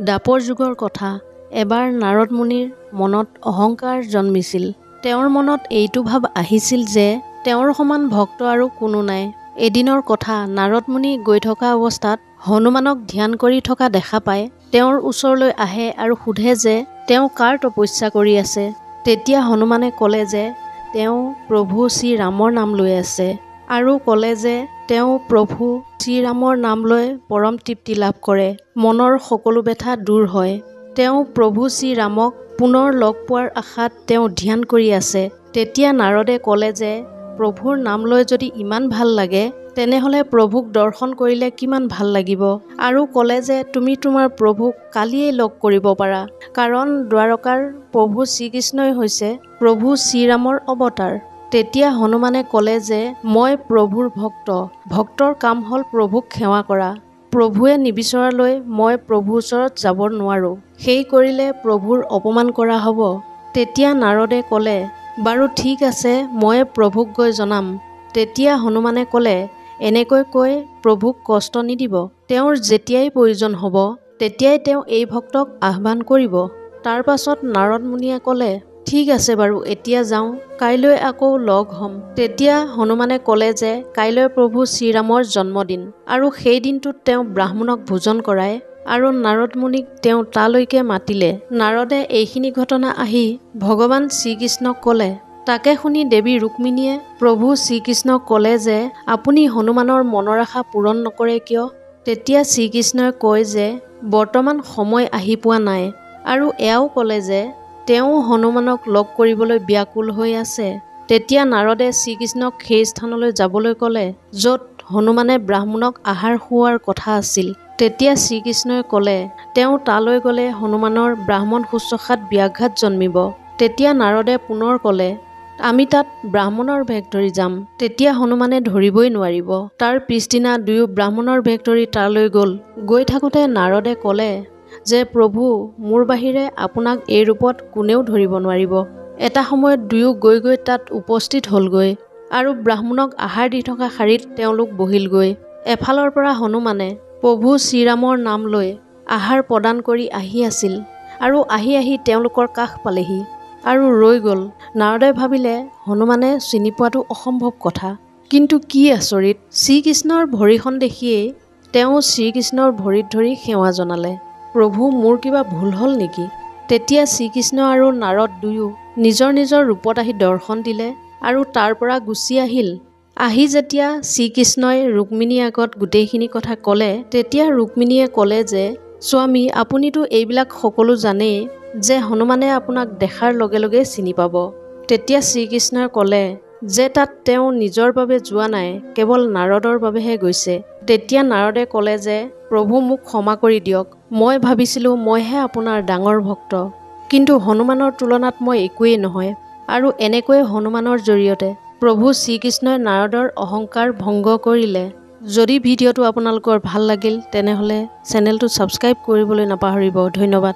দাপৰ যুগৰ কথা। এবাৰ নাৰদ মুনিৰ মনত অহংকাৰ জন্মিছিল। তেওঁৰ মনত এইটো ভাৱ আহিছিল যে তেওঁৰ সমান ভক্ত আৰু কোনো নাই। এদিনৰ কথা, নাৰদ মুনি গৈ থকা অৱস্থাত হনুমানক ধ্যান কৰি থকা দেখা পায়। তেওঁৰ ওচৰলৈ আহে আৰু সোধে যে তেওঁ কাৰ তপস্যা কৰি আছে। তেতিয়া হনুমানে ক'লে যে তেওঁ প্ৰভু শ্ৰীৰামৰ নাম লৈ আছে আৰু ক'লে যে তেওঁ প্ৰভু শ্ৰীৰামৰ নাম লৈ পৰম তৃপ্তি লাভ কৰে, মনৰ সকলো ব্যথা দূৰ হয়। তেওঁ প্ৰভু শ্ৰীৰামক পুনৰ লগ পোৱাৰ আশাত তেওঁ ধ্যান কৰি আছে। তেতিয়া নাৰদে ক'লে যে প্ৰভুৰ নাম লৈ যদি ইমান ভাল লাগে তেনেহ'লে প্ৰভুক দৰ্শন কৰিলে কিমান ভাল লাগিব, আৰু ক'লে যে তুমি তোমাৰ প্ৰভুক কালিয়েই লগ কৰিব পাৰা, কাৰণ দ্বাৰকাৰ প্ৰভু শ্ৰীকৃষ্ণই হৈছে প্ৰভু শ্ৰীৰামৰ অৱতাৰ। তেতিয়া হনুমানে ক'লে যে মই প্ৰভুৰ ভক্ত, ভক্তৰ কাম হ'ল প্ৰভুক সেৱা কৰা। প্ৰভুৱে নিবিচৰালৈ মই প্ৰভুৰ ওচৰত যাব নোৱাৰোঁ, সেই কৰিলে প্ৰভুৰ অপমান কৰা হ'ব। তেতিয়া নাৰদে ক'লে বাৰু ঠিক আছে, মই প্ৰভুক গৈ জনাম। তেতিয়া হনুমানে ক'লে এনেকৈ কৈ প্ৰভুক কষ্ট নিদিব, তেওঁৰ যেতিয়াই প্ৰয়োজন হ'ব তেতিয়াই তেওঁ এই ভক্তক আহ্বান কৰিব। তাৰ পাছত নাৰদ মুনিয়ে ক'লে ঠিক আছে বাৰু, এতিয়া যাওঁ, কাইলৈ আকৌ লগ হ'ম। তেতিয়া হনুমানে ক'লে যে কাইলৈ প্ৰভু শ্ৰীৰামৰ জন্মদিন আৰু সেই দিনটোত তেওঁ ব্ৰাহ্মণক ভোজন কৰায় আৰু নাৰদ মুনিক তেওঁ তালৈকে মাতিলে। নাৰদে এইখিনি ঘটনা আহি ভগৱান শ্ৰীকৃষ্ণক ক'লে। তাকে শুনি দেৱী ৰুক্মিণীয়ে প্ৰভু শ্ৰীকৃষ্ণক ক'লে যে আপুনি হনুমানৰ মনৰ আশা পূৰণ নকৰে কিয়? তেতিয়া শ্ৰীকৃষ্ণই কয় যে বৰ্তমান সময় আহি পোৱা নাই, আৰু এয়াও ক'লে যে তেওঁ হনুমানক লগ কৰিবলৈ ব্যাকুল হৈ আছে। তেতিয়া নাৰদে শ্ৰীকৃষ্ণক সেই স্থানলৈ যাবলৈ ক'লে য'ত হনুমানে ব্ৰাহ্মণক আহাৰ খুওৱাৰ কথা আছিল। তেতিয়া শ্ৰীকৃষ্ণই ক'লে তেওঁ তালৈ গ'লে হনুমানৰ ব্ৰাহ্মণ শুশ্ৰূষাত ব্যাঘাত জন্মিব। তেতিয়া নাৰদে পুনৰ ক'লে আমি তাত ব্ৰাহ্মণৰ ভেষ ধৰি যাম। তেতিয়া হনুমানে ধৰিবই নোৱাৰিব। তাৰ পিছদিনা দুয়ো ব্ৰাহ্মণৰ ভেষ ধৰি তালৈ গ'ল। গৈ থাকোঁতে নাৰদে ক'লে যে প্ৰভু, মোৰ বাহিৰে আপোনাক এই ৰূপত কোনেও ধৰিব নোৱাৰিব। এটা সময়ত দুয়ো গৈ গৈ তাত উপস্থিত হ'লগৈ আৰু ব্ৰাহ্মণক আহাৰ দি থকা শাৰীত তেওঁলোক বহিলগৈ। এফালৰ পৰা হনুমানে প্ৰভু শ্ৰীৰামৰ নাম লৈ আহাৰ প্ৰদান কৰি আহি আছিল আৰু আহি আহি তেওঁলোকৰ কাষ পালেহি আৰু ৰৈ গ'ল। নাৰদে ভাবিলে হনুমানে চিনি পোৱাটো অসম্ভৱ কথা, কিন্তু কি আচৰিত, শ্ৰীকৃষ্ণৰ ভৰিখন দেখিয়েই তেওঁ শ্ৰীকৃষ্ণৰ ভৰিত ধৰি সেৱা জনালে। প্ৰভু, মোৰ কিবা ভুল হ'ল নেকি? তেতিয়া শ্ৰীকৃষ্ণ আৰু নাৰদ দুয়ো নিজৰ নিজৰ ৰূপত আহি দৰ্শন দিলে আৰু তাৰ পৰা গুচি আহিল। আহি যেতিয়া শ্ৰীকৃষ্ণই ৰুক্মিণীৰ আগত গোটেইখিনি কথা ক'লে, তেতিয়া ৰুক্মিণীয়ে ক'লে যে স্বামী, আপুনিতো এইবিলাক সকলো জানেই যে হনুমানে আপোনাক দেখাৰ লগে লগে চিনি পাব। তেতিয়া শ্ৰীকৃষ্ণই ক'লে যে তাত তেওঁ নিজৰ বাবে যোৱা নাই, কেৱল নাৰদৰ বাবেহে গৈছে। তেতিয়া নাৰদে ক'লে যে প্ৰভু, মোক ক্ষমা কৰি দিয়ক, মই ভাবিছিলোঁ মইহে আপোনাৰ ডাঙৰ ভক্ত, কিন্তু হনুমানৰ তুলনাত মই একোৱেই নহয়। আৰু এনেকৈয়ে হনুমানৰ জৰিয়তে প্ৰভু শ্ৰীকৃষ্ণই নাৰদৰ অহংকাৰ ভংগ কৰিলে। যদি ভিডিঅ'টো আপোনালোকৰ ভাল লাগিল তেনেহ'লে চেনেলটো ছাবস্ক্ৰাইব কৰিবলৈ নাপাহৰিব। ধন্যবাদ।